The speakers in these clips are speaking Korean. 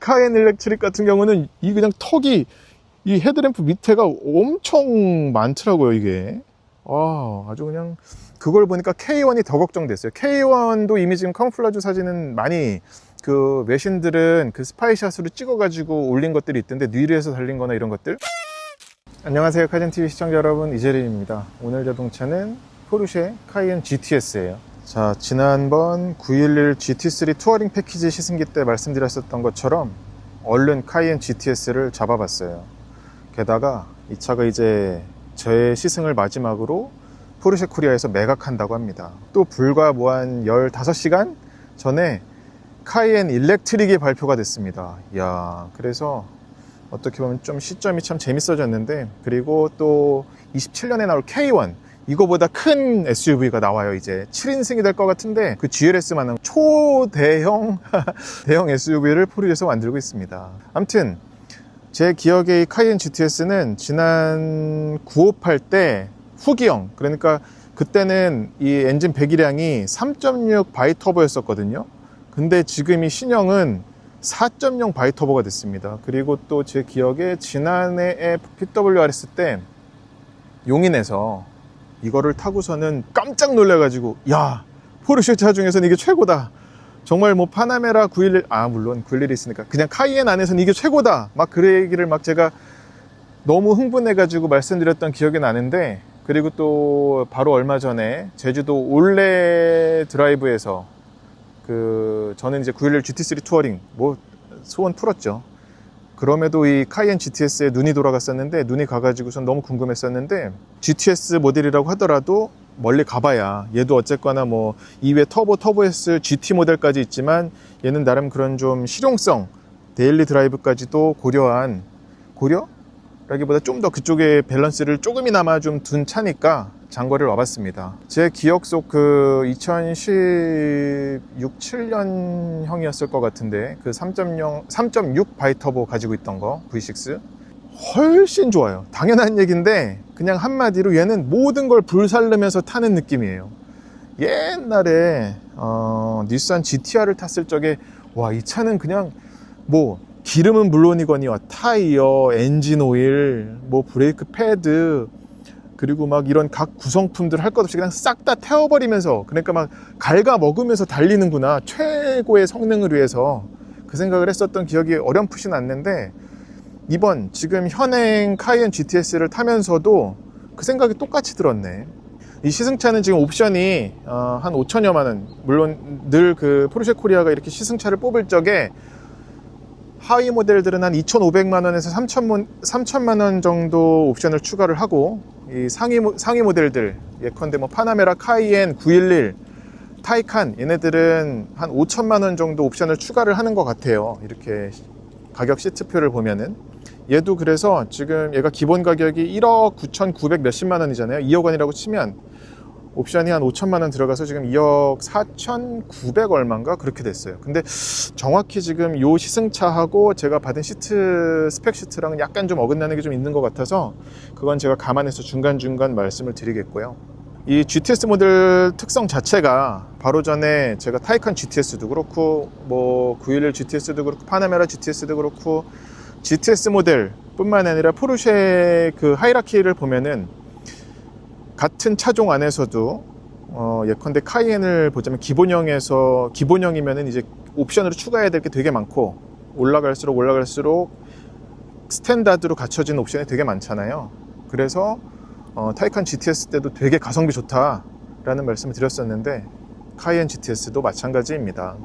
카이엔 일렉트릭 같은 경우는 이 그냥 턱이 이 헤드램프 밑에가 엄청 많더라고요, 이게. 아주 그냥 그걸 보니까 K1이 더 걱정됐어요. K1도 이미 지금 카모플라주 사진은 많이 그 외신들은 그 스파이샷으로 찍어가지고 올린 것들이 있던데, 뉘르에서 달린 거나 이런 것들. 안녕하세요, 카이엔TV 시청자 여러분, 이재린입니다. 오늘 자동차는 포르쉐 카이엔 GTS예요. 자, 지난번 911 GT3 투어링 패키지 시승기 때 말씀드렸었던 것처럼 얼른 카이엔 GTS를 잡아봤어요. 게다가 이 차가 이제 제 시승을 마지막으로 포르쉐 코리아에서 매각한다고 합니다. 또 불과 한 15시간 전에 카이엔 일렉트릭이 발표가 됐습니다. 이야, 그래서 어떻게 보면 좀 시점이 참 재밌어졌는데, 그리고 또 27년에 나올 K1, 이거보다 큰 SUV가 나와요. 이제 7인승이 될 것 같은데, 그 GLS만한 초대형 대형 SUV를 포르쉐에서 만들고 있습니다. 아무튼 제 기억에 이 카이엔 GTS는 지난 958 때 후기형, 그러니까 그때는 이 엔진 배기량이 3.6 바이터보였었거든요. 근데 지금 이 신형은 4.0 바이터보가 됐습니다. 그리고 또 제 기억에 지난해에 PWRS 때 용인에서 이거를 타고서는 깜짝 놀래가지고, 야, 포르쉐 차 중에서는 이게 최고다. 정말 뭐 파나메라 911, 물론 911이 있으니까 그냥 카이엔 안에서는 이게 최고다. 막 그 얘기를 막 제가 너무 흥분해가지고 말씀드렸던 기억이 나는데, 그리고 또 바로 얼마 전에 제주도 올레 드라이브에서 저는 이제 911 GT3 투어링 소원 풀었죠. 그럼에도 이 카이엔 GTS에 눈이 돌아갔었는데, 눈이 가가지고선 너무 궁금했었는데, GTS 모델이라고 하더라도 멀리 가봐야 얘도 어쨌거나 뭐 이외 터보 S GT 모델까지 있지만, 얘는 나름 그런 좀 실용성, 데일리 드라이브까지도 고려라기보다 좀 더 그쪽에 밸런스를 조금이나마 좀 둔 차니까 장거리를 와봤습니다. 제 기억 속 2016, 7년형이었을 것 같은데, 3.6 바이터보 가지고 있던 거 V6 훨씬 좋아요. 당연한 얘기인데 그냥 한마디로 얘는 모든 걸 불살르면서 타는 느낌이에요. 옛날에 닛산 GTR을 탔을 적에, 와, 이 차는 그냥 기름은 물론이거니와 타이어, 엔진 오일, 브레이크 패드, 그리고 막 이런 각 구성품들 할 것 없이 그냥 싹 다 태워버리면서, 그러니까 막 갉아 먹으면서 달리는구나, 최고의 성능을 위해서, 그 생각을 했었던 기억이 어렴풋이 났는데, 이번 지금 현행 카이엔 GTS를 타면서도 그 생각이 똑같이 들었네. 이 시승차는 지금 옵션이 한 5천여만 원, 물론 늘 그 포르쉐 코리아가 이렇게 시승차를 뽑을 적에 하위 모델들은 한 2,500만 원에서 3천만 원 정도 옵션을 추가를 하고, 이 상위 모델들, 예컨대 파나메라, 카이엔, 911, 타이칸, 얘네들은 한 5천만 원 정도 옵션을 추가를 하는 것 같아요. 이렇게 가격 시트표를 보면은. 얘도 그래서 지금 얘가 기본 가격이 1억 9,900 몇십만 원이잖아요. 2억 원이라고 치면 옵션이 한 5천만 원 들어가서 지금 2억 4,900 얼마인가 그렇게 됐어요. 근데 정확히 지금 요 시승차하고 제가 받은 스펙 시트랑은 약간 좀 어긋나는 게 좀 있는 것 같아서, 그건 제가 감안해서 중간중간 말씀을 드리겠고요. 이 GTS 모델 특성 자체가 바로 전에 제가 타이칸 GTS도 그렇고 911 GTS도 그렇고 파나메라 GTS도 그렇고 GTS 모델 뿐만 아니라 포르쉐 그 하이라키를 보면은 같은 차종 안에서도 예컨대 카이엔을 보자면 기본형이면은 이제 옵션으로 추가해야 될 게 되게 많고, 올라갈수록 스탠다드로 갖춰진 옵션이 되게 많잖아요. 그래서 타이칸 GTS 때도 되게 가성비 좋다라는 말씀을 드렸었는데, 카이엔 GTS도 마찬가지입니다.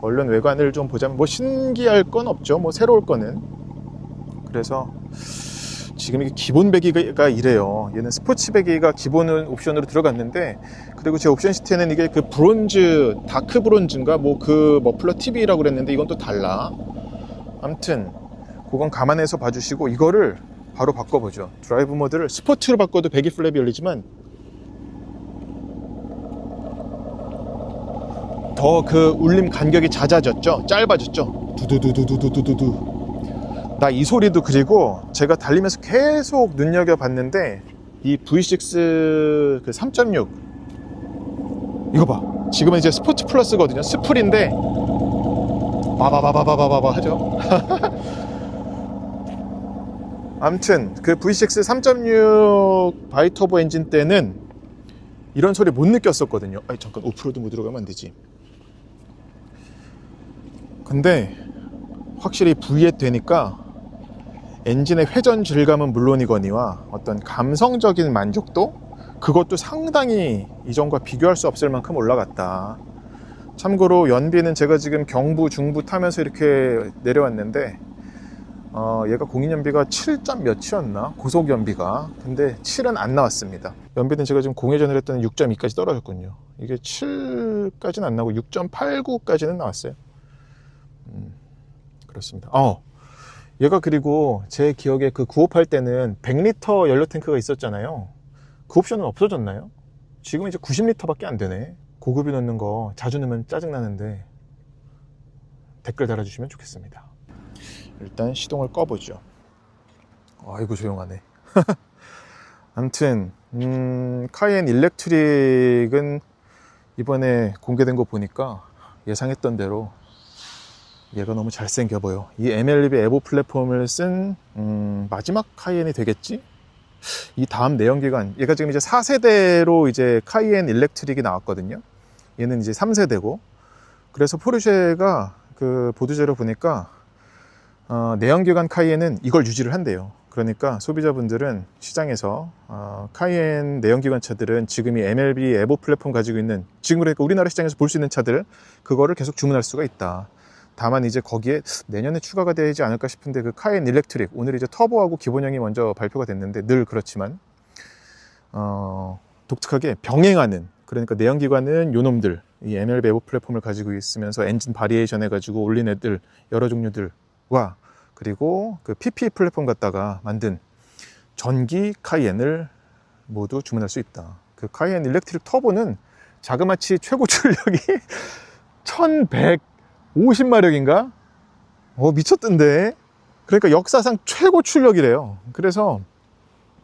얼른 외관을 좀 보자면 신기할 건 없죠. 새로울 거는. 그래서 지금 이게 기본 배기가 이래요. 얘는 스포츠 배기가 기본 옵션으로 들어갔는데, 그리고 제 옵션 시트에는 이게 그 브론즈, 다크 브론즈인가 그 머플러 TV라고 그랬는데, 이건 또 달라. 아무튼 그건 감안해서 봐주시고, 이거를 바로 바꿔보죠. 드라이브 모드를 스포츠로 바꿔도 배기 플랩이 열리지만 더 그 울림 간격이 잦아졌죠. 짧아졌죠. 두두두두두두두두. 나 이 소리도, 그리고 제가 달리면서 계속 눈여겨봤는데, 이 V6 3.6 이거 봐. 지금은 이제 스포츠 플러스거든요. 스플인데 바바바바바바바 하죠. 암튼 그 V6 3.6 바이터보 엔진 때는 이런 소리 못 느꼈었거든요. 아니 잠깐 오프로드 모드로 가면 안 되지. 근데 확실히 V8 되니까 엔진의 회전 질감은 물론이거니와 어떤 감성적인 만족도, 그것도 상당히 이전과 비교할 수 없을 만큼 올라갔다. 참고로 연비는 제가 지금 경부 중부 타면서 이렇게 내려왔는데 얘가 공인연비가 7점 몇이었나? 고속연비가. 근데 7은 안 나왔습니다. 연비는 제가 지금 공회전을 했더니 6.2까지 떨어졌군요. 이게 7까지는 안 나오고 6.89까지는 나왔어요. 그렇습니다. 얘가 그리고 제 기억에 그 958 때는 100리터 연료 탱크가 있었잖아요. 그 옵션은 없어졌나요? 지금 이제 90리터밖에 안 되네. 고급이 넣는 거 자주 넣으면 짜증나는데 댓글 달아주시면 좋겠습니다. 일단 시동을 꺼보죠. 아이고 조용하네. 아무튼 카이엔 일렉트릭은 이번에 공개된 거 보니까 예상했던 대로 얘가 너무 잘생겨 보여. 이 MLB 에보 플랫폼을 쓴 마지막 카이엔이 되겠지? 이 다음 내연기관, 얘가 지금 이제 4세대로 이제 카이엔 일렉트릭이 나왔거든요. 얘는 이제 3세대고. 그래서 포르쉐가 그 보도자료 보니까 내연기관 카이엔은 이걸 유지를 한대요. 그러니까 소비자분들은 시장에서 카이엔 내연기관 차들은 지금 이 MLB 에보 플랫폼 가지고 있는, 지금 그러니까 우리나라 시장에서 볼 수 있는 차들, 그거를 계속 주문할 수가 있다. 다만 이제 거기에 내년에 추가가 되지 않을까 싶은데, 그 카이엔 일렉트릭, 오늘 이제 터보하고 기본형이 먼저 발표가 됐는데, 늘 그렇지만 독특하게 병행하는, 그러니까 내연기관은 요놈들, 이 MLB 에보 플랫폼을 가지고 있으면서 엔진 바리에이션 해가지고 올린 애들 여러 종류들과, 그리고 그 PP 플랫폼 갖다가 만든 전기 카이엔을 모두 주문할 수 있다. 그 카이엔 일렉트릭 터보는 자그마치 최고 출력이 1150마력인가? 미쳤던데. 그러니까 역사상 최고 출력이래요. 그래서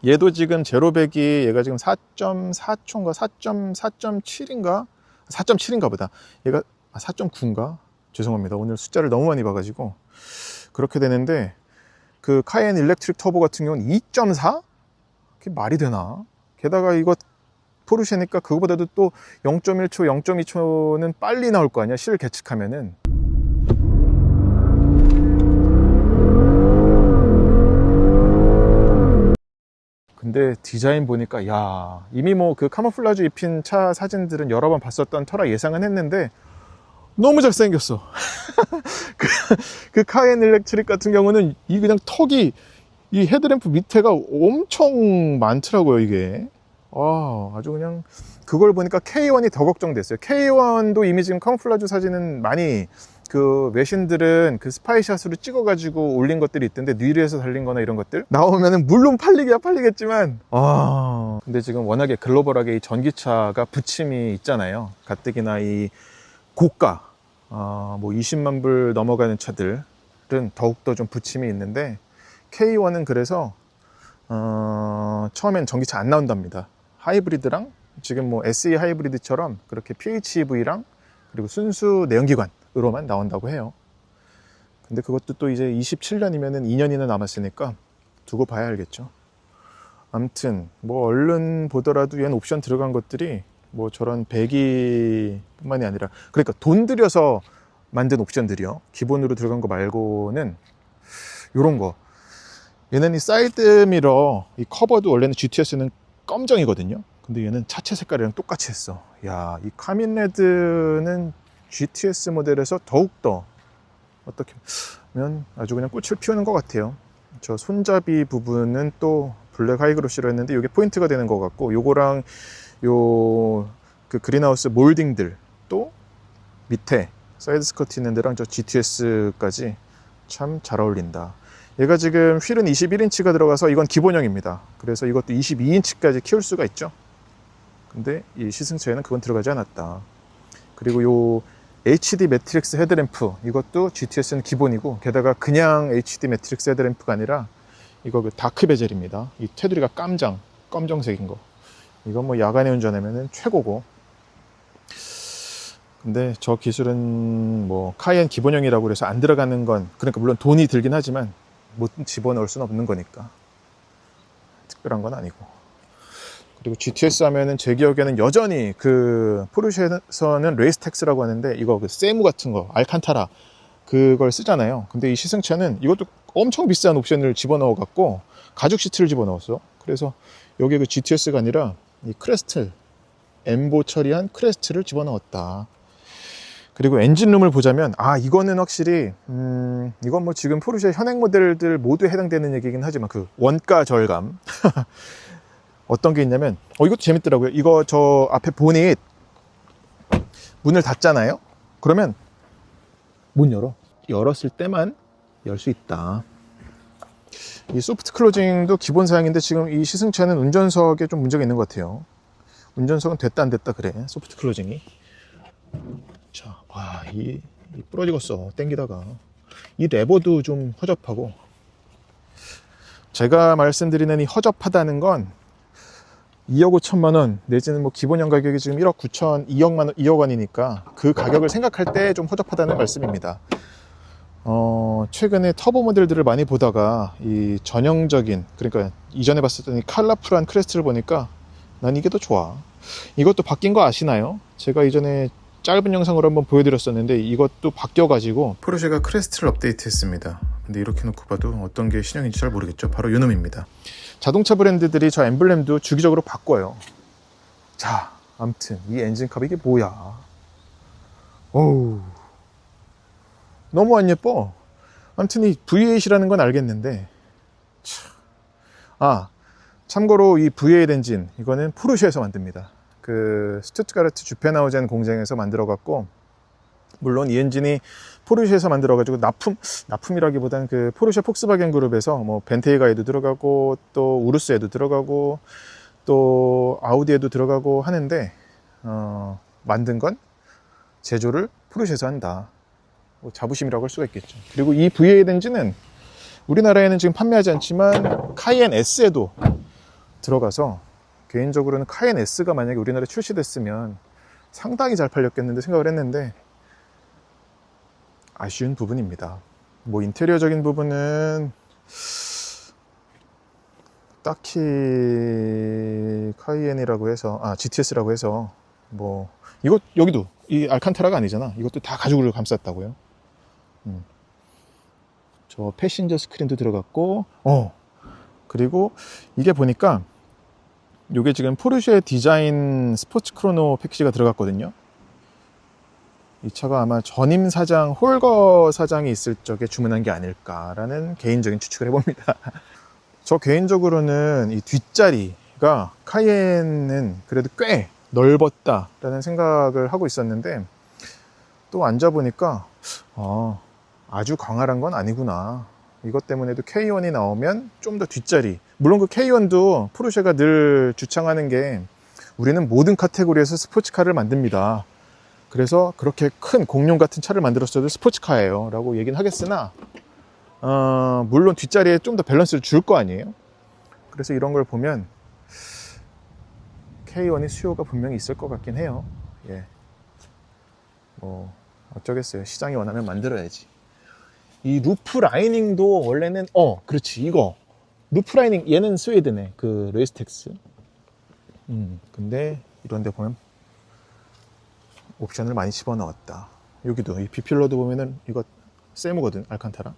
얘도 지금 제로백이 얘가 지금 4.4초인가 4.7인가 4.7인가 보다. 얘가 4.9인가? 죄송합니다. 오늘 숫자를 너무 많이 봐가지고 그렇게 되는데, 그 카이엔 일렉트릭 터보 같은 경우는 2.4? 그게 말이 되나? 게다가 이거 포르쉐니까 그거보다도 또 0.1초, 0.2초는 빨리 나올 거 아니야, 실 계측하면은. 근데 디자인 보니까, 야, 이미 뭐 그 카모플라주 입힌 차 사진들은 여러 번 봤었던 터라 예상은 했는데 너무 잘생겼어. 그 카이엔 일렉트릭 같은 경우는 이 그냥 턱이, 이 헤드램프 밑에가 엄청 많더라고요, 이게. 아주 그냥 그걸 보니까 K1이 더 걱정됐어요. K1도 이미 지금 카모플라주 사진은 많이, 그 외신들은 그 스파이샷으로 찍어가지고 올린 것들이 있던데, 뉘르에서 달린 거나 이런 것들 나오면은 물론 팔리겠지만, 근데 지금 워낙에 글로벌하게 이 전기차가 부침이 있잖아요. 가뜩이나 이 고가, 뭐 20만 불 넘어가는 차들은 더욱더 좀 부침이 있는데, K1은 그래서 처음엔 전기차 안 나온답니다. 하이브리드랑 지금 뭐 SE 하이브리드처럼 그렇게 PHEV랑 그리고 순수 내연기관으로만 나온다고 해요. 근데 그것도 또 이제 27년이면은 2년이나 남았으니까 두고 봐야 알겠죠. 아무튼 뭐 얼른 보더라도 얘는 옵션 들어간 것들이 뭐 저런 배기뿐만이 아니라, 그러니까 돈 들여서 만든 옵션들이요, 기본으로 들어간 거 말고는 요런 거. 얘는 이 사이드 미러, 이 커버도 원래는 GTS는 검정이거든요. 근데 얘는 차체 색깔이랑 똑같이 했어. 야, 이 카민 레드는 GTS 모델에서 더욱더 어떻게 보면 아주 그냥 꽃을 피우는 것 같아요. 저 손잡이 부분은 또 블랙 하이그로시로 했는데 이게 포인트가 되는 것 같고, 요거랑 요 그 그린하우스 몰딩들, 또 밑에 사이드 스커트 있는 데랑 저 GTS까지 참 잘 어울린다. 얘가 지금 휠은 21인치가 들어가서 이건 기본형입니다. 그래서 이것도 22인치까지 키울 수가 있죠. 근데 이 시승차에는 그건 들어가지 않았다. 그리고 요 HD 매트릭스 헤드램프, 이것도 GTS는 기본이고, 게다가 그냥 HD 매트릭스 헤드램프가 아니라 이거 그 다크 베젤입니다. 이 테두리가 검정색인 거. 이건 뭐 야간에 운전하면 최고고. 근데 저 기술은 뭐 카이엔 기본형이라고 해서 안 들어가는 건, 그러니까 물론 돈이 들긴 하지만 못 집어넣을 수는 없는 거니까 특별한 건 아니고. 그리고 GTS 하면은 제 기억에는 여전히 그 포르쉐에서는 레이스텍스라고 하는데, 이거 그 세무 같은 거, 알칸타라 그걸 쓰잖아요. 근데 이 시승차는 이것도 엄청 비싼 옵션을 집어넣어 갖고 가죽 시트를 집어넣었어. 그래서 여기에 그 GTS가 아니라 이 크레스트, 엠보 처리한 크레스트를 집어넣었다. 그리고 엔진룸을 보자면, 이거는 확실히 이건 뭐 지금 포르쉐 현행 모델들 모두에 해당되는 얘기긴 하지만 그 원가 절감 어떤 게 있냐면, 이것도 재밌더라고요. 이거 저 앞에 보닛 문을 닫잖아요. 그러면 못 열어. 열었을 때만 열 수 있다. 이 소프트 클로징도 기본 사양인데, 지금 이 시승차는 운전석에 좀 문제가 있는 것 같아요. 운전석은 됐다 안 됐다 그래, 소프트 클로징이. 자, 이 부러지겠어, 땡기다가. 이 레버도 좀 허접하고. 제가 말씀드리는 이 허접하다는 건 2억 5천만 원 내지는 뭐 기본형 가격이 지금 1억 9천, 2억 원이니까 그 가격을 생각할 때 좀 허접하다는 말씀입니다. 최근에 터보 모델들을 많이 보다가 이 전형적인, 그러니까 이전에 봤었던 이 컬러풀한 크레스트를 보니까 난 이게 더 좋아. 이것도 바뀐 거 아시나요? 제가 이전에 짧은 영상으로 한번 보여드렸었는데, 이것도 바뀌어가지고 포르쉐가 크레스트를 업데이트했습니다. 근데 이렇게 놓고 봐도 어떤 게 신형인지 잘 모르겠죠. 바로 이놈입니다. 자동차 브랜드들이 저 엠블렘도 주기적으로 바꿔요. 자, 아무튼 이 엔진컵 이게 뭐야? 어우, 너무 안 예뻐. 아무튼 이 V8이라는 건 알겠는데, 참고로 이 V8 엔진, 이거는 포르쉐에서 만듭니다. 그 스투트가르트 주페나우젠 공장에서 만들어 갖고, 물론 이 엔진이 포르쉐에서 만들어 가지고 납품이라기보다는 그 포르쉐 폭스바겐 그룹에서 뭐 벤테이가에도 들어가고, 또 우루스에도 들어가고, 또 아우디에도 들어가고 하는데, 만든 건 제조를 포르쉐에서 한다. 뭐 자부심이라고 할 수가 있겠죠. 그리고 이 V8 엔진은 우리나라에는 지금 판매하지 않지만 카이엔 S에도 들어가서, 개인적으로는 카이엔 S가 만약에 우리나라에 출시됐으면 상당히 잘 팔렸겠는데 생각을 했는데, 아쉬운 부분입니다. 뭐 인테리어적인 부분은 딱히 카이엔이라고 해서, GTS라고 해서 뭐, 여기도 이 알칸타라가 아니잖아. 이것도 다 가죽으로 감쌌다고요. 저 패신저 스크린도 들어갔고, 그리고 이게 보니까 이게 지금 포르쉐 디자인 스포츠 크로노 패키지가 들어갔거든요. 이 차가 아마 전임 사장, 홀거 사장이 있을 적에 주문한 게 아닐까라는 개인적인 추측을 해봅니다. 저 개인적으로는 이 뒷자리가 카이엔은 그래도 꽤 넓었다라는 생각을 하고 있었는데, 또 앉아보니까 아주 광활한 건 아니구나. 이것 때문에도 K1이 나오면 좀 더 뒷자리, 물론 그 K1도 포르쉐가 늘 주창하는 게, 우리는 모든 카테고리에서 스포츠카를 만듭니다. 그래서 그렇게 큰 공룡 같은 차를 만들었어도 스포츠카예요 라고 얘기는 하겠으나, 물론 뒷자리에 좀 더 밸런스를 줄 거 아니에요. 그래서 이런 걸 보면 K1의 수요가 분명히 있을 것 같긴 해요. 예. 뭐 어쩌겠어요. 시장이 원하면 만들어야지. 이 루프 라이닝도 원래는 그렇지, 이거 루프 라이닝, 얘는 스웨덴의 그 레이스텍스. 근데 이런 데 보면 옵션을 많이 집어넣었다. 여기도 이 비필러도 보면은 이거 세무거든, 알칸타라.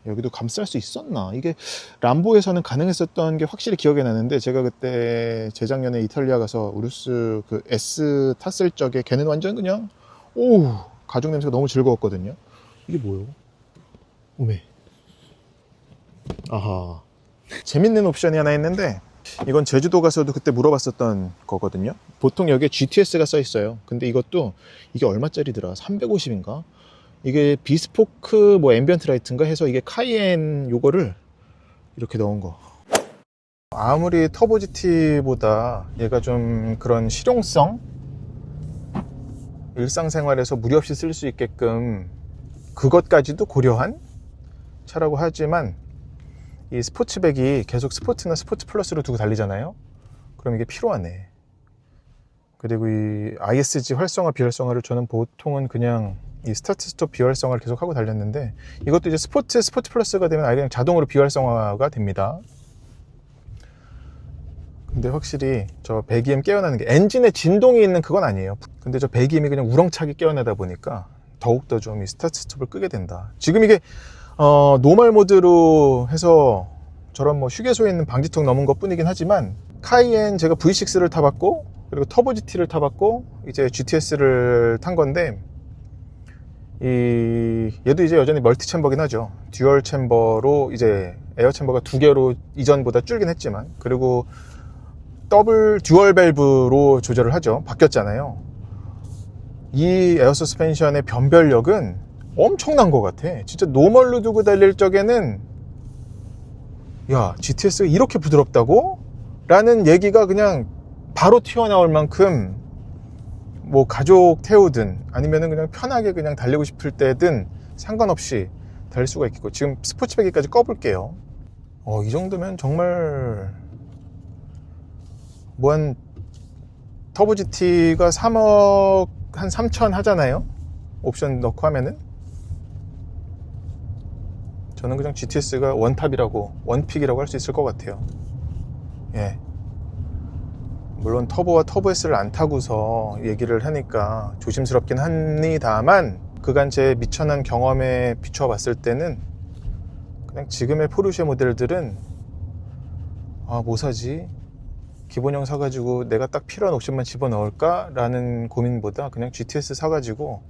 여기도 감쌀 수 있었나? 이게 람보에서는 가능했었던 게 확실히 기억이 나는데, 제가 그때 재작년에 이탈리아 가서 우루스 그 S 탔을 적에 걔는 완전 그냥 가죽 냄새가 너무 즐거웠거든요. 이게 뭐예요? 오메. 아하. 재밌는 옵션이 하나 있는데, 이건 제주도 가서도 그때 물어봤었던 거거든요. 보통 여기에 GTS가 써 있어요. 근데 이게 얼마짜리더라? 350인가? 이게 비스포크 뭐 앰비언트 라이트인가 해서, 이게 카이엔 요거를 이렇게 넣은 거. 아무리 터보 GT보다 얘가 좀 그런 실용성, 일상생활에서 무리 없이 쓸 수 있게끔 그것까지도 고려한 차라고 하지만, 이 스포츠백이 계속 스포츠나 스포츠 플러스로 두고 달리잖아요. 그럼 이게 피로하네. 그리고 이 ISG 활성화 비활성화를 저는 보통은 그냥 이 스타트 스톱 비활성화를 계속 하고 달렸는데, 이것도 이제 스포츠 플러스가 되면 아예 그냥 자동으로 비활성화가 됩니다. 근데 확실히 저 배기음 깨어나는 게, 엔진에 진동이 있는 그건 아니에요. 근데 저 배기음이 그냥 우렁차게 깨어나다 보니까 더욱더 좀 이 스타트 스톱을 끄게 된다. 지금 이게 노멀 모드로 해서 저런 뭐 휴게소에 있는 방지턱 넘은 것 뿐이긴 하지만, 카이엔 제가 V6를 타봤고, 그리고 터보 GT를 타봤고, 이제 GTS를 탄 건데, 얘도 이제 여전히 멀티 챔버긴 하죠. 듀얼 챔버로 이제 에어 챔버가 2개로 이전보다 줄긴 했지만, 그리고 듀얼 밸브로 조절을 하죠. 바뀌었잖아요. 이 에어 서스펜션의 변별력은 엄청난 것 같아. 진짜 노멀로 두고 달릴 적에는, 야, GTS가 이렇게 부드럽다고? 라는 얘기가 그냥 바로 튀어나올 만큼, 뭐 가족 태우든 아니면은 그냥 편하게 그냥 달리고 싶을 때든 상관없이 달릴 수가 있겠고, 지금 스포츠 배기까지 꺼볼게요. 이 정도면 정말 뭐 한 터보 GT가 3억 한 3천 하잖아요. 옵션 넣고 하면은. 저는 그냥 GTS가 원픽이라고 할 수 있을 것 같아요. 예. 물론 터보와 터보 S를 안 타고서 얘기를 하니까 조심스럽긴 합니다만, 그간 제 미천한 경험에 비춰 봤을 때는 그냥 지금의 포르쉐 모델들은 뭐 사지? 기본형 사가지고 내가 딱 필요한 옵션만 집어넣을까? 라는 고민보다 그냥 GTS 사가지고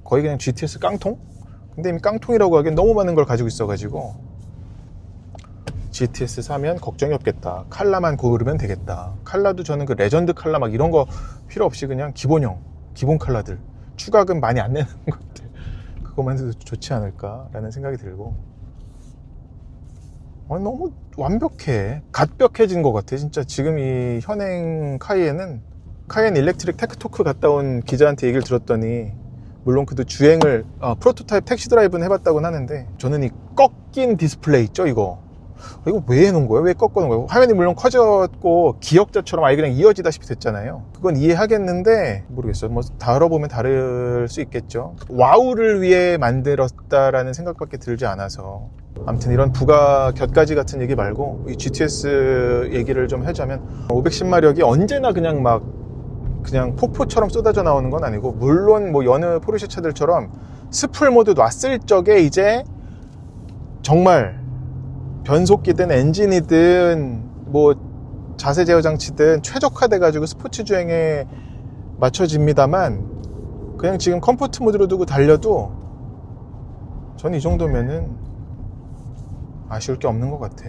거의 그냥 GTS 깡통? 근데 이미 깡통이라고 하기엔 너무 많은 걸 가지고 있어가지고 GTS 사면 걱정이 없겠다. 칼라만 고르면 되겠다. 칼라도 저는 그 레전드 칼라 막 이런 거 필요 없이 그냥 기본 칼라들, 추가금 많이 안 내는 것들, 그것만 해도 좋지 않을까라는 생각이 들고, 너무 완벽해. 갓벽해진 것 같아. 진짜 지금 이 현행 카이엔은, 카이엔 일렉트릭 테크토크 갔다 온 기자한테 얘기를 들었더니, 물론 그도 주행을 프로토타입 택시 드라이브는 해봤다고는 하는데, 저는 이 꺾인 디스플레이 있죠, 이거 왜 해놓은 거예요? 왜 꺾어놓은 거예요? 화면이 물론 커졌고 기역자처럼 아예 그냥 이어지다시피 됐잖아요. 그건 이해하겠는데, 모르겠어요. 뭐 다뤄보면 다를 수 있겠죠. 와우를 위해 만들었다라는 생각밖에 들지 않아서. 아무튼 이런 부가 곁가지 같은 얘기 말고 이 GTS 얘기를 좀 하자면, 510마력이 언제나 그냥 폭포처럼 쏟아져 나오는 건 아니고, 물론 뭐 여느 포르쉐 차들처럼 스풀 모드 놨을 적에 이제 정말 변속기든 엔진이든 뭐 자세 제어 장치든 최적화돼 가지고 스포츠 주행에 맞춰집니다만, 그냥 지금 컴포트 모드로 두고 달려도 저는 이 정도면은 아쉬울 게 없는 것 같아.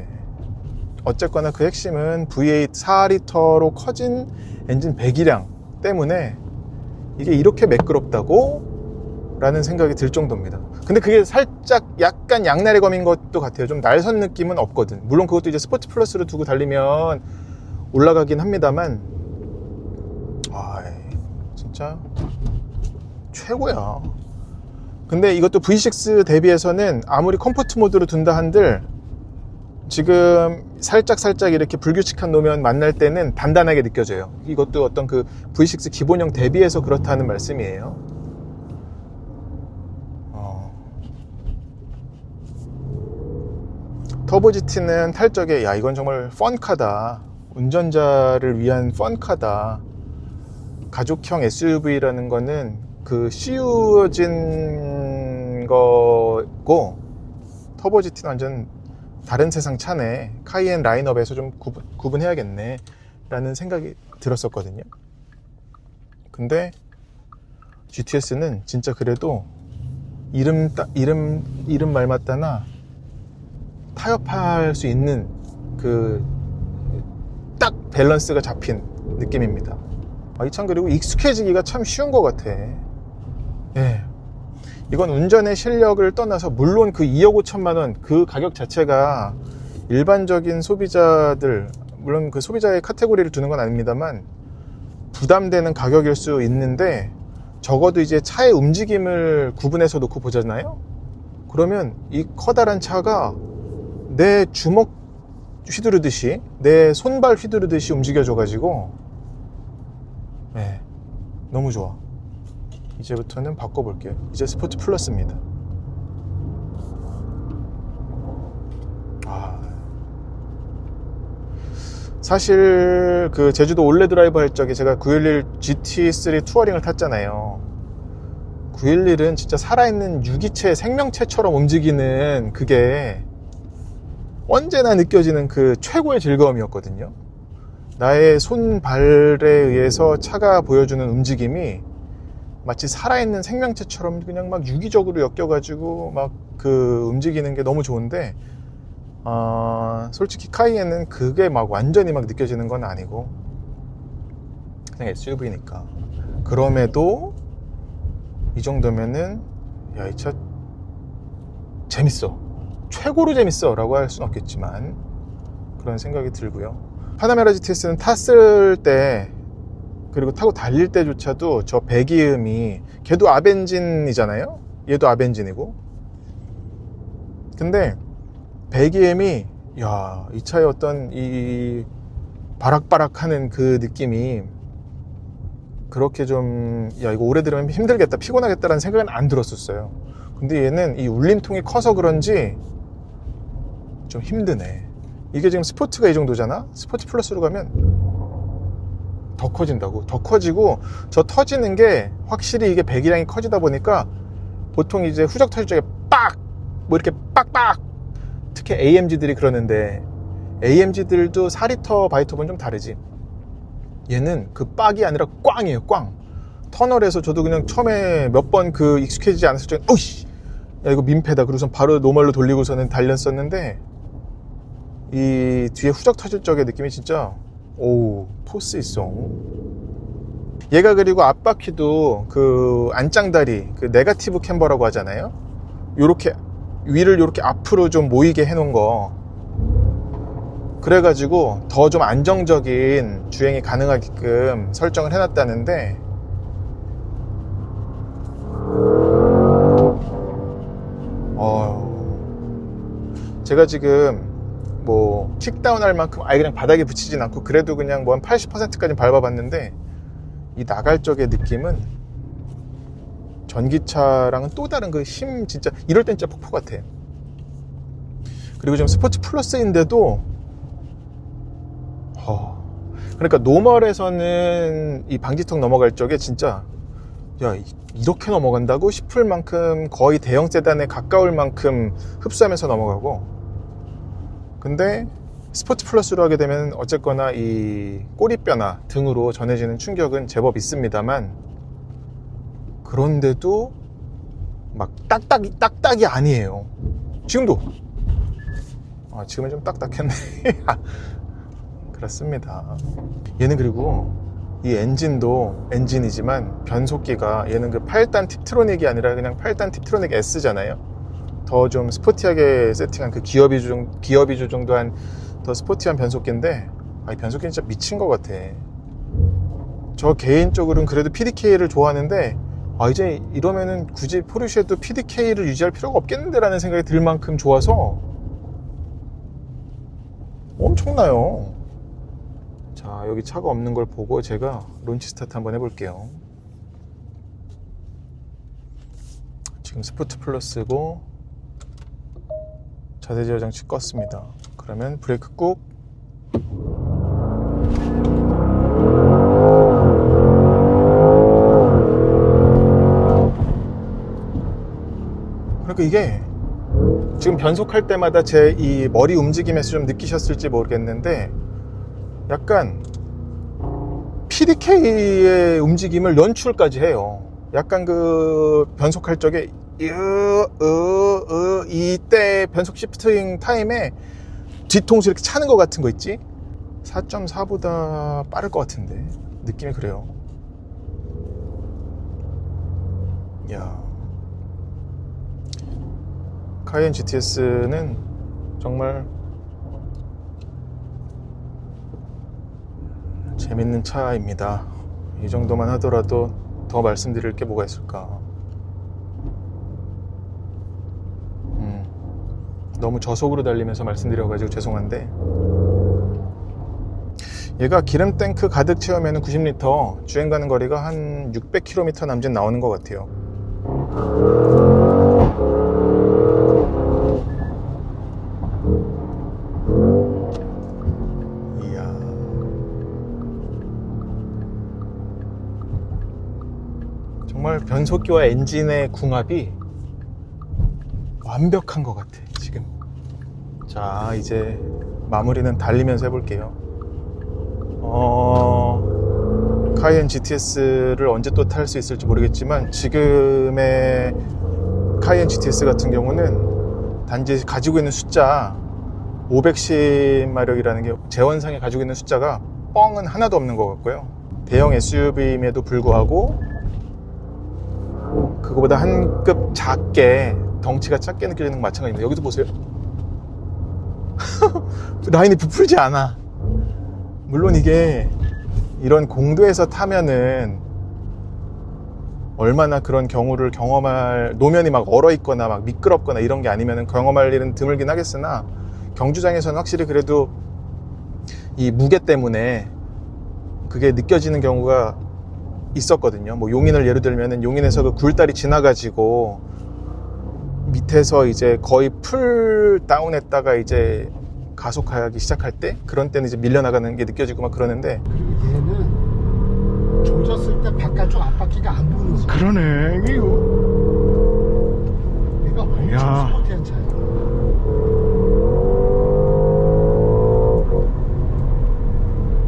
어쨌거나 그 핵심은 V8 4리터로 커진 엔진 배기량 때문에 이게 이렇게 매끄럽다고? 라는 생각이 들 정도입니다. 근데 그게 살짝 약간 양날의 검인 것도 같아요. 좀 날선 느낌은 없거든. 물론 그것도 이제 스포츠 플러스로 두고 달리면 올라가긴 합니다만, 진짜 최고야. 근데 이것도 V6 대비해서는 아무리 컴포트 모드로 둔다 한들, 지금 살짝 이렇게 불규칙한 노면 만날 때는 단단하게 느껴져요. 이것도 어떤 그 V6 기본형 대비해서 그렇다는 말씀이에요. 터보 GT는 탈 적에 이건 정말 펀카다, 운전자를 위한 펀카다, 가족형 SUV라는 거는 그 씌워진 거고, 터보 GT는 완전 다른 세상 차네, 카이엔 라인업에서 좀 구분해야겠네 라는 생각이 들었었거든요. 근데 GTS는 진짜 그래도 이름 말 맞다나 타협할 수 있는 그 딱 밸런스가 잡힌 느낌입니다. 이 참 그리고 익숙해지기가 참 쉬운 것 같아. 예. 이건 운전의 실력을 떠나서, 물론 그 2억 5천만 원 그 가격 자체가 일반적인 소비자들, 물론 그 소비자의 카테고리를 두는 건 아닙니다만 부담되는 가격일 수 있는데, 적어도 이제 차의 움직임을 구분해서 놓고 보잖아요. 그러면 이 커다란 차가 내 주먹 휘두르듯이, 내 손발 휘두르듯이 움직여져 가지고 네, 너무 좋아. 이제부터는 바꿔볼게요. 이제 스포츠 플러스입니다. 사실 그 제주도 올레 드라이브 할 적에 제가 911 GT3 투어링을 탔잖아요. 911은 진짜 살아있는 유기체, 생명체처럼 움직이는 그게 언제나 느껴지는 그 최고의 즐거움이었거든요. 나의 손발에 의해서 차가 보여주는 움직임이 마치 살아있는 생명체처럼 그냥 막 유기적으로 엮여가지고 막 그 움직이는 게 너무 좋은데, 솔직히 카이엔은 그게 막 완전히 막 느껴지는 건 아니고 그냥 SUV니까. 그럼에도 이 정도면은 야, 이 차 재밌어, 최고로 재밌어 라고 할 수는 없겠지만 그런 생각이 들고요. 파나메라 GTS는 탔을 때 그리고 타고 달릴 때조차도 저 배기음이, 걔도 아벤진이잖아요. 얘도 아벤진이고. 근데 배기음이, 야, 이 차의 어떤 이 바락바락하는 그 느낌이 그렇게 좀, 야, 이거 오래 들으면 힘들겠다, 피곤하겠다라는 생각은 안 들었었어요. 근데 얘는 이 울림통이 커서 그런지 좀 힘드네. 이게 지금 스포츠가 이 정도잖아. 스포츠 플러스로 가면 더 커진다고. 더 커지고, 저 터지는 게 확실히 이게 배기량이 커지다 보니까 보통 이제 후적 터질 적에 빡! 뭐 이렇게 빡빡! 특히 AMG들이 그러는데, AMG들도 4리터 바이터보는 좀 다르지. 얘는 그 빡이 아니라 꽝이에요, 꽝. 터널에서 저도 그냥 처음에 몇 번 그 익숙해지지 않았을 적에, 오이씨! 야, 이거 민폐다. 그러고선 바로 노멀로 돌리고서는 달렸었는데, 이 뒤에 후적 터질 적의 느낌이 진짜, 오, 포스 있어. 얘가 그리고 앞바퀴도 그 안짱다리, 그 네거티브 캠버라고 하잖아요. 요렇게 위를 요렇게 앞으로 좀 모이게 해놓은 거, 그래가지고 더 좀 안정적인 주행이 가능하게끔 설정을 해놨다는데, 제가 지금 뭐 킥다운 할 만큼 아예 그냥 바닥에 붙이진 않고 그래도 그냥 뭐 한 80%까지 밟아봤는데, 이 나갈 적의 느낌은 전기차랑은 또 다른 그 힘, 진짜 이럴 땐 진짜 폭포 같아. 그리고 지금 스포츠 플러스인데도 그러니까 노멀에서는 이 방지턱 넘어갈 적에 진짜, 야, 이렇게 넘어간다고 싶을 만큼 거의 대형 세단에 가까울 만큼 흡수하면서 넘어가고, 근데 스포츠 플러스로 하게 되면 어쨌거나 이 꼬리뼈나 등으로 전해지는 충격은 제법 있습니다만, 그런데도 막 딱딱이 아니에요. 지금도 지금은 좀 딱딱했네. 그렇습니다. 얘는 그리고 이 엔진도 엔진이지만 변속기가, 얘는 그 8단 팁트로닉이 아니라 그냥 8단 팁트로닉 S잖아요. 더 좀 스포티하게 세팅한 그 기어비주 정도 한 더 스포티한 변속기인데, 이 변속기는 진짜 미친 것 같아. 저 개인적으로는 그래도 PDK를 좋아하는데, 이제 이러면은 굳이 포르쉐도 PDK를 유지할 필요가 없겠는데 라는 생각이 들 만큼 좋아서 엄청나요. 자, 여기 차가 없는 걸 보고 제가 론치 스타트 한번 해볼게요. 지금 스포츠 플러스고 자세제어 장치 껐습니다. 그러면 브레이크 꾹. 그러니까 이게 지금 변속할 때마다 제 이 머리 움직임에서 좀 느끼셨을지 모르겠는데, 약간 PDK의 움직임을 연출까지 해요. 약간 그 변속할 적에 이때 변속 시프팅 타임에 뒤통수 이렇게 차는 것 같은 거 있지? 4.4보다 빠를 것 같은데 느낌이 그래요. 야, 카이엔 GTS는 정말 재밌는 차입니다. 이 정도만 하더라도 더 말씀드릴 게 뭐가 있을까. 너무 저속으로 달리면서 말씀드려가지고 죄송한데, 얘가 기름 탱크 가득 채우면 90리터, 주행 가는 거리가 한 600km 남짓 나오는 것 같아요. 이야, 정말 변속기와 엔진의 궁합이 완벽한 것 같아 지금. 자, 이제 마무리는 달리면서 해볼게요. 카이엔 GTS를 언제 또 탈 수 있을지 모르겠지만, 지금의 카이엔 GTS 같은 경우는 단지 가지고 있는 숫자 510마력이라는 게 제원상에 가지고 있는 숫자가 뻥은 하나도 없는 것 같고요. 대형 SUV임에도 불구하고 그거보다 한 급 작게, 덩치가 작게 느껴지는 건 마찬가지입니다. 여기도 보세요. 라인이 부풀지 않아. 물론 이게 이런 공도에서 타면은 얼마나 그런 경우를 경험할, 노면이 막 얼어있거나 막 미끄럽거나 이런 게 아니면은 경험할 일은 드물긴 하겠으나, 경주장에서는 확실히 그래도 이 무게 때문에 그게 느껴지는 경우가 있었거든요. 뭐 용인을 예로 들면은 용인에서 그 굴다리 지나가지고 밑에서 이제 거의 풀 다운했다가 이제 가속하기 시작할 때, 그런 때는 이제 밀려나가는 게 느껴지고 막 그러는데, 그리고 얘는 조졌을 때 바깥쪽 앞바퀴가 안 보이는 거야. 그러네. 이거. 얘가 엄청 스포티한 차야.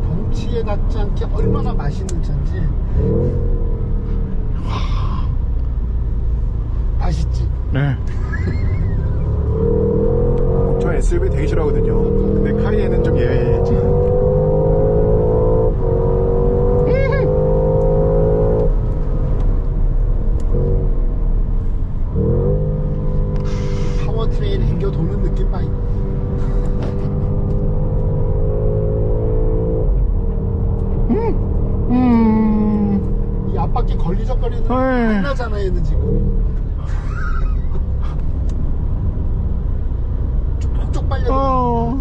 덩치에 닿지 않게 얼마나 맛있는 차인지. 맛있지? 네. 저 SUV 되게 싫어하거든요. 근데 카이엔은 좀 예외지. 파워트레인 앵겨 도는 느낌 봐. 이 앞바퀴 걸리적거리는 안 나잖아 얘는 지금. 쭉쭉 빨려. 이거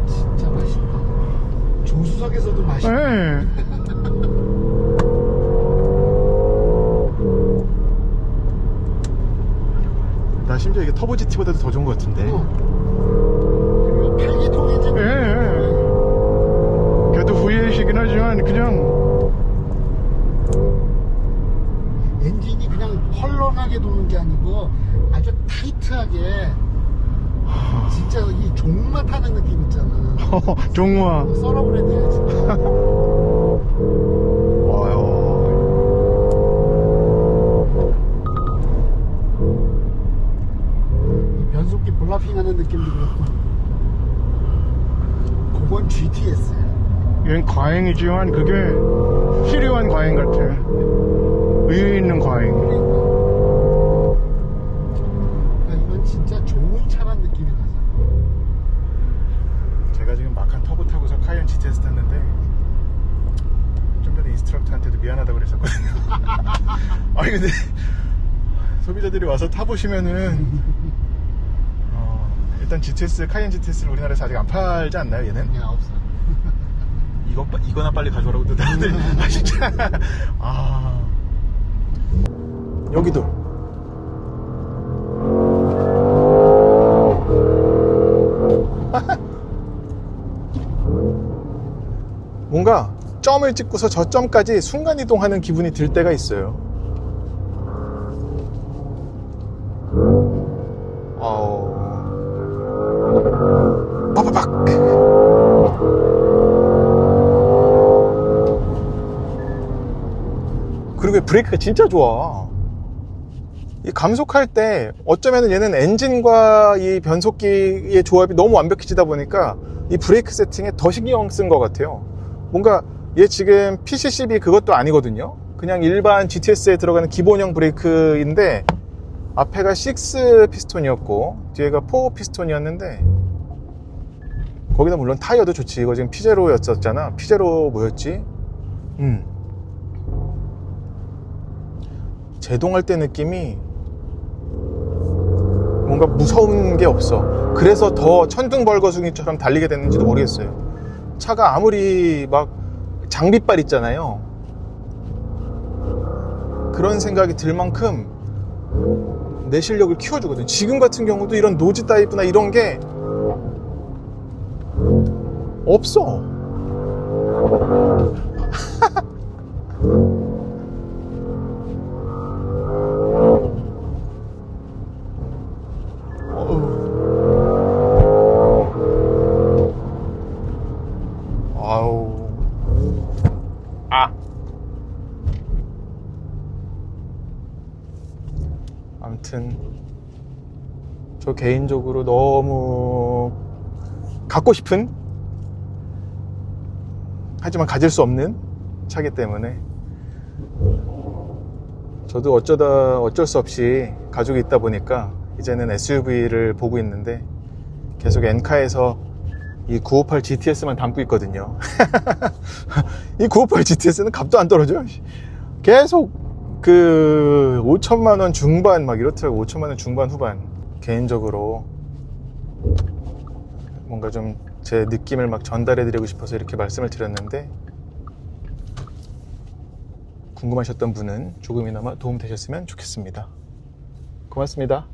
진짜 맛있다. 조수석에서도 맛있다. 네. 나 심지어 이게 터보 GT보다도 더 좋은 것 같은데. 그리고 8기통 엔진. 걔도 VA이긴 하지만 그냥 엔진이 그냥 헐렁하게 도는 게 아니고 아주 타이트하게, 진짜 이 종마 타는 느낌 있잖아. 종화. 썰어버려야 돼야지. 이 변속기 볼라핑하는 느낌도 그렇고. 그건 GTS야. 얘는 과잉이지만 그게 필요한 과잉 같아. 의미 있는 과잉. 그러니까 이건 진짜 좋은 차란 느낌이 나잖아. 제가 지금 막한 터보 타고서 카이엔 GTS 탔는데, 좀 전에 인스트럭터한테도 미안하다고 그랬었거든요. 아니 근데 소비자들이 와서 타보시면은 일단 GTS, 카이엔 GTS를 우리나라에서 아직 안 팔지 않나요, 얘는? 야, 없어. 이거나 빨리 가져오라고 또 다들. 아 진짜. 여기도 뭔가 점을 찍고서 저 점까지 순간이동하는 기분이 들 때가 있어요. 빠바박. 그리고 브레이크가 진짜 좋아. 이 감속할 때 어쩌면 얘는 엔진과 이 변속기의 조합이 너무 완벽해지다 보니까 이 브레이크 세팅에 더 신경 쓴 것 같아요. 뭔가 얘 지금 PCCB 그것도 아니거든요. 그냥 일반 GTS에 들어가는 기본형 브레이크인데, 앞에가 6 피스톤이었고 뒤에가 4 피스톤이었는데, 거기다 물론 타이어도 좋지. 이거 지금 피제로였었잖아. 피제로 뭐였지? 제동할 때 느낌이 뭔가 무서운 게 없어. 그래서 더 천둥벌거숭이처럼 달리게 됐는지도 모르겠어요. 차가 아무리 막 장비빨 있잖아요, 그런 생각이 들 만큼 내 실력을 키워주거든. 지금 같은 경우도 이런 노즈 다이브나 이런 게 없어. 아우. 아무튼 저 개인적으로 너무 갖고 싶은, 하지만 가질 수 없는 차기 때문에 저도 어쩔 수 없이 가지고 있다 보니까 이제는 SUV를 보고 있는데 계속 엔카에서 이 958 GTS만 담고 있거든요. 이 958 GTS는 값도 안 떨어져요. 계속 그 5천만원 중반 막 이렇더라고. 5천만원 중반 후반. 개인적으로 뭔가 좀 제 느낌을 막 전달해 드리고 싶어서 이렇게 말씀을 드렸는데, 궁금하셨던 분은 조금이나마 도움 되셨으면 좋겠습니다. 고맙습니다.